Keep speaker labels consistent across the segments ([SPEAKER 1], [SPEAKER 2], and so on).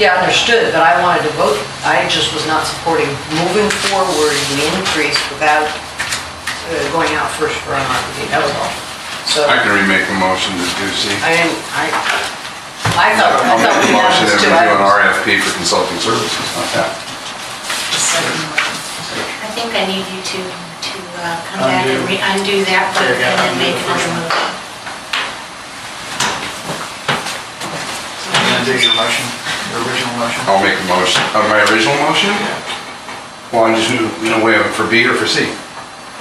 [SPEAKER 1] Yeah, understood, but I wanted to vote. I just was not supporting moving forward the increase without going out first for an RFP. That was all. So
[SPEAKER 2] I can remake a motion to do C.
[SPEAKER 1] I thought
[SPEAKER 2] I'll make a
[SPEAKER 1] we had
[SPEAKER 2] motion
[SPEAKER 1] those
[SPEAKER 2] that
[SPEAKER 1] two
[SPEAKER 2] we do an
[SPEAKER 1] items.
[SPEAKER 2] RFP for consulting services, not that.
[SPEAKER 3] I think I need you to come back and undo that vote and then make another motion.
[SPEAKER 4] Undo your motion, your original motion.
[SPEAKER 2] I'll make a motion, my original motion? Well, I'm just going to weigh it for B or for C.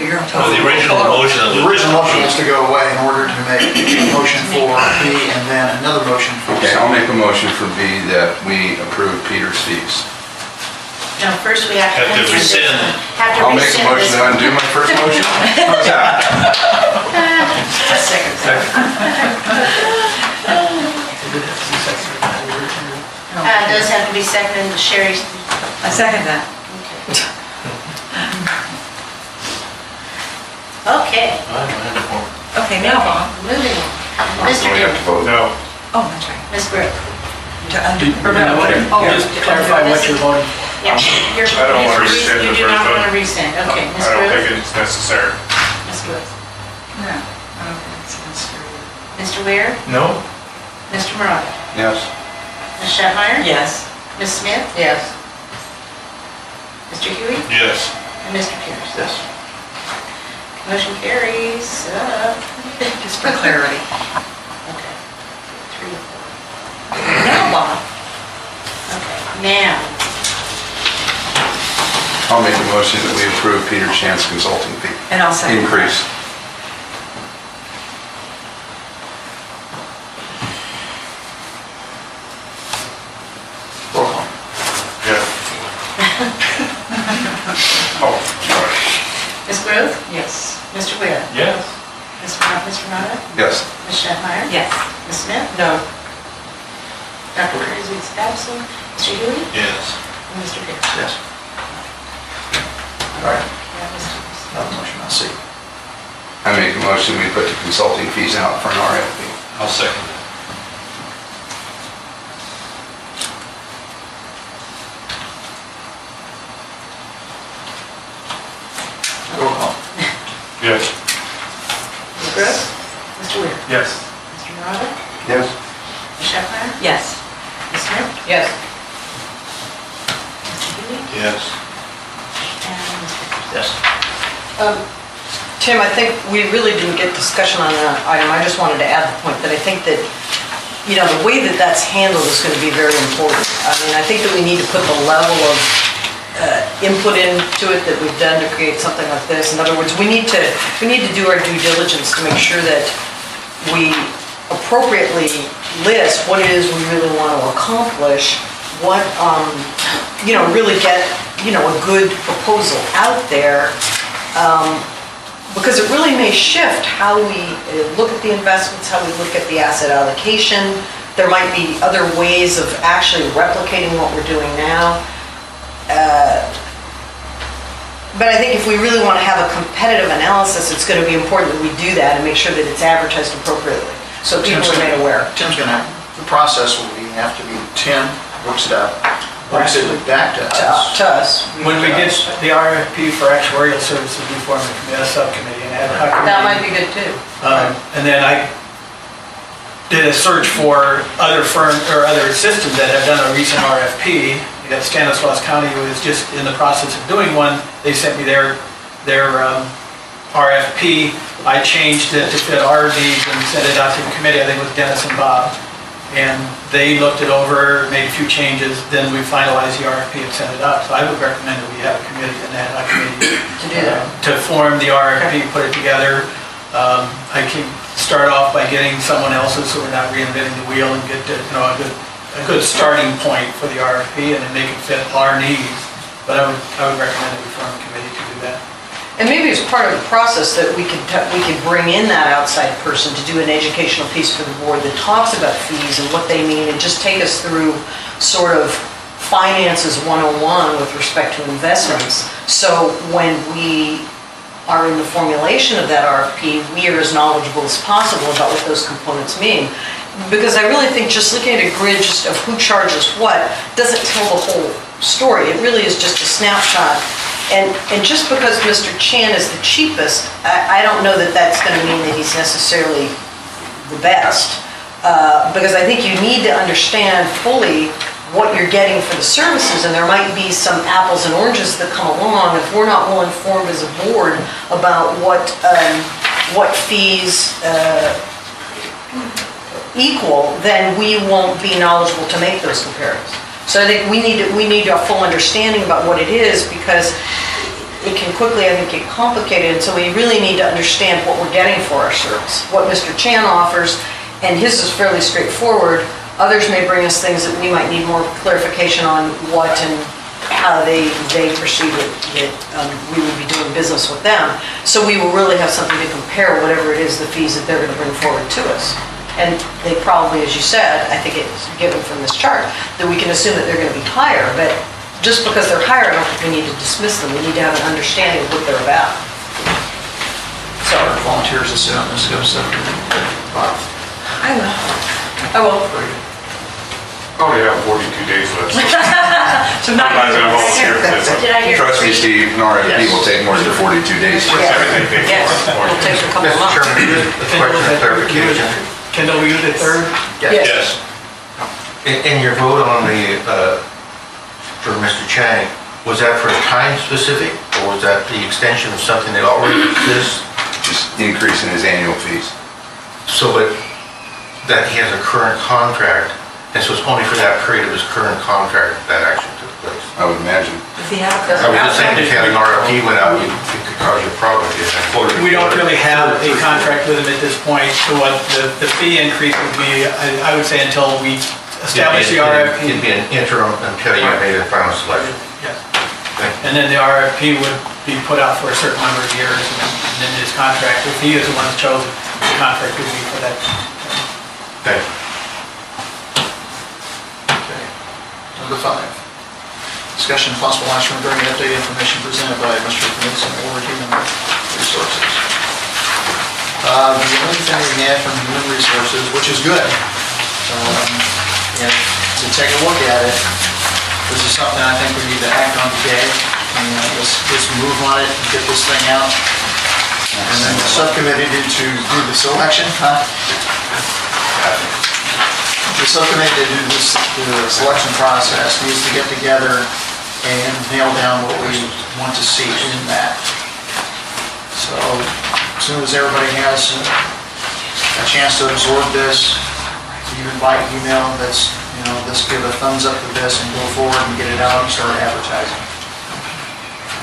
[SPEAKER 1] You're on
[SPEAKER 5] Well,
[SPEAKER 1] top.
[SPEAKER 5] the original motion.
[SPEAKER 4] The original motion has to go away in order to make a motion for B and then another motion for C.
[SPEAKER 2] Okay, I'll make a motion for B that we approve Peter's fees.
[SPEAKER 3] No, first we have to undo this
[SPEAKER 5] rescind.
[SPEAKER 3] one. Have to
[SPEAKER 2] I'll make a
[SPEAKER 3] rescind
[SPEAKER 2] motion
[SPEAKER 3] this
[SPEAKER 2] to
[SPEAKER 3] one.
[SPEAKER 2] undo my first motion. How's that?
[SPEAKER 1] Second.
[SPEAKER 3] It does have to be seconded, Sherry.
[SPEAKER 1] I second that.
[SPEAKER 3] Okay,
[SPEAKER 1] Okay, now Bob.
[SPEAKER 3] moving on. Mr.
[SPEAKER 2] Do we have to
[SPEAKER 3] Gill,
[SPEAKER 2] vote?
[SPEAKER 5] No.
[SPEAKER 1] Oh, that's right.
[SPEAKER 3] Ms. Brooke.
[SPEAKER 1] To undo.
[SPEAKER 6] Just clarify what you're voting for.
[SPEAKER 3] Yeah, you're.
[SPEAKER 5] I don't want to rescind
[SPEAKER 3] You
[SPEAKER 5] the
[SPEAKER 3] do
[SPEAKER 5] first
[SPEAKER 3] not
[SPEAKER 5] vote.
[SPEAKER 3] want to rescind, okay. Ms.
[SPEAKER 5] I don't
[SPEAKER 3] Brooke?
[SPEAKER 5] think it's necessary.
[SPEAKER 3] Ms. Brooke.
[SPEAKER 1] No, I don't think it's necessary.
[SPEAKER 3] Mr. Weir?
[SPEAKER 5] No.
[SPEAKER 3] Mr. Murata?
[SPEAKER 2] Yes.
[SPEAKER 3] Ms. Shetmeyer?
[SPEAKER 1] Yes.
[SPEAKER 3] Ms. Smith?
[SPEAKER 1] Yes.
[SPEAKER 3] Mr. Huey?
[SPEAKER 5] Yes.
[SPEAKER 3] And Mr. Pierce?
[SPEAKER 4] Yes.
[SPEAKER 3] Motion carries,
[SPEAKER 1] Just for clarity.
[SPEAKER 3] okay, 3 to 4.
[SPEAKER 1] Now Bob.
[SPEAKER 3] Okay, now,
[SPEAKER 2] I'll make a motion that we approve Peter Chan's consulting fee
[SPEAKER 1] And I'll second.
[SPEAKER 2] increase.
[SPEAKER 4] Roll call.
[SPEAKER 5] Yeah. Oh, sorry.
[SPEAKER 3] Ms. Grove?
[SPEAKER 1] Yes.
[SPEAKER 3] Mr. Weir?
[SPEAKER 5] Yes.
[SPEAKER 3] Mr. Murata?
[SPEAKER 2] Yes.
[SPEAKER 3] Ms. Shetmeyer?
[SPEAKER 1] Yes.
[SPEAKER 3] Ms. Smith?
[SPEAKER 1] No.
[SPEAKER 3] Dr. Cruise is absent. Mr. Huey?
[SPEAKER 5] Yes.
[SPEAKER 3] And Mr. Pierce?
[SPEAKER 4] Yes. All right,
[SPEAKER 3] Yeah, Mr. Pierce.
[SPEAKER 4] another motion on C.
[SPEAKER 2] I make a motion we put the consulting fees out for an RFP.
[SPEAKER 5] I'll second it.
[SPEAKER 4] Roll call.
[SPEAKER 5] Yes.
[SPEAKER 3] Ms. Grove? Mr. Weir?
[SPEAKER 5] Yes.
[SPEAKER 3] Mr. Murata?
[SPEAKER 2] Yes.
[SPEAKER 3] Ms. Shetmeyer?
[SPEAKER 1] Yes.
[SPEAKER 3] Ms. Smith?
[SPEAKER 1] Yes.
[SPEAKER 3] Mr. Huey?
[SPEAKER 5] Yes.
[SPEAKER 3] And Mr. Pierce?
[SPEAKER 4] Yes.
[SPEAKER 1] Tim, I think we really didn't get discussion on that item. I just wanted to add the point that I think that, you know, the way that that's handled is going to be very important. I mean, I think that we need to put the level of input into it that we've done to create something like this. In other words, we need to do our due diligence to make sure that we appropriately list what it is we really want to accomplish, what, you know, really get, you know, a good proposal out there. Because it really may shift how we look at the investments, how we look at the asset allocation. There might be other ways of actually replicating what we're doing now. But I think if we really want to have a competitive analysis, it's going to be important that we do that and make sure that it's advertised appropriately, so people are made aware.
[SPEAKER 4] Tim's gonna, the process will be, have to be Tim works it out, brings it back to us.
[SPEAKER 1] To us.
[SPEAKER 6] When we get the RFP for actuarial services, we form a subcommittee and ad hoc committee.
[SPEAKER 1] That might be good too.
[SPEAKER 6] And then I did a search for other firms or other systems that have done a recent RFP. We got Stanislaus County, who is just in the process of doing one. They sent me their RFP. I changed it to fit our needs and sent it out to the committee. I think it was Dennis and Bob. And they looked it over, made a few changes, then we finalized the RFP and sent it out. So I would recommend that we have a committee, an ad hoc committee,
[SPEAKER 1] To do that.
[SPEAKER 6] to form the RFP, put it together. I can start off by getting someone else's, so we're not reinventing the wheel, and get to, you know, a good starting point for the RFP, and then make it fit our needs. But I would recommend that we form a committee to do that.
[SPEAKER 1] And maybe as part of the process that we could bring in that outside person to do an educational piece for the board that talks about fees and what they mean, and just take us through sort of finances 101 with respect to investments. So when we are in the formulation of that RFP, we are as knowledgeable as possible about what those components mean. Because I really think just looking at a grid just of who charges what doesn't tell the whole story. It really is just a snapshot. And just because Mr. Chan is the cheapest, I don't know that that's going to mean that he's necessarily the best. Because I think you need to understand fully what you're getting for the services, and there might be some apples and oranges that come along. If we're not well informed as a board about what fees equal, then we won't be knowledgeable to make those comparisons. So I think we need a full understanding about what it is, because it can quickly, I think, get complicated. And so we really need to understand what we're getting for our service, what Mr. Chan offers, and his is fairly straightforward. Others may bring us things that we might need more clarification on what and how they perceive it, that we would be doing business with them. So we will really have something to compare whatever it is, the fees that they're going to bring forward to us. And they probably, as you said, I think it's given from this chart, that we can assume that they're going to be higher, but just because they're higher, I don't think we need to dismiss them. We need to have an understanding of what they're about. So,
[SPEAKER 4] Volunteers to sit on this scope subcommittee. Bob?
[SPEAKER 1] I will. I will.
[SPEAKER 5] I only have 42 days left.
[SPEAKER 1] So not.
[SPEAKER 5] I'm not gonna volunteer for this one.
[SPEAKER 3] Did I hear?
[SPEAKER 2] Trust me, Steve, an RFP will take more than 42 days.
[SPEAKER 1] Yes.
[SPEAKER 5] Everything paid
[SPEAKER 1] Yes,
[SPEAKER 5] for.
[SPEAKER 1] it'll take a couple of
[SPEAKER 7] Mr.
[SPEAKER 1] months.
[SPEAKER 7] Chairman, a question of clarification.
[SPEAKER 6] Kendall, were you the third?
[SPEAKER 1] Yes.
[SPEAKER 7] In your vote on the, for Mr. Chang, was that for time specific, or was that the extension of something that already exists?
[SPEAKER 2] Just increasing his annual fees.
[SPEAKER 7] So that he has a current contract, and so it's only for that period of his current contract that actually took place?
[SPEAKER 2] I would imagine.
[SPEAKER 1] If he had a
[SPEAKER 7] I was just saying, if you had an RFP went out, it could cause you a problem.
[SPEAKER 6] We don't really have a contract with him at this point, so what the fee increase would be, I would say, until we establish the RFP.
[SPEAKER 7] It'd be an interim until you made a final selection.
[SPEAKER 6] Yes. And then the RFP would be put out for a certain number of years, and then his contract, if he is the one that's chosen, the contract would be for that.
[SPEAKER 7] Thank you.
[SPEAKER 4] Okay. Number 5. Discussion and possible action regarding updated information presented by Mr. Mendocino or Human Resources. The only thing we have from Human Resources, which is good, and to take a look at it, this is something I think we need to act on today. And let's move on it and get this thing out. And then the subcommittee need to do the selection, The subcommittee to do this, the selection process needs to get together and nail down what we want to see in that. So as soon as everybody has a chance to absorb this, even by email, let's give a thumbs up to this and go forward and get it out and start advertising.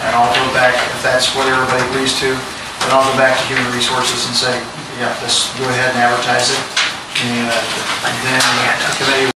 [SPEAKER 4] And I'll go back, if that's what everybody agrees to, then I'll go back to Human Resources and say, yeah, let's go ahead and advertise it. And then the committee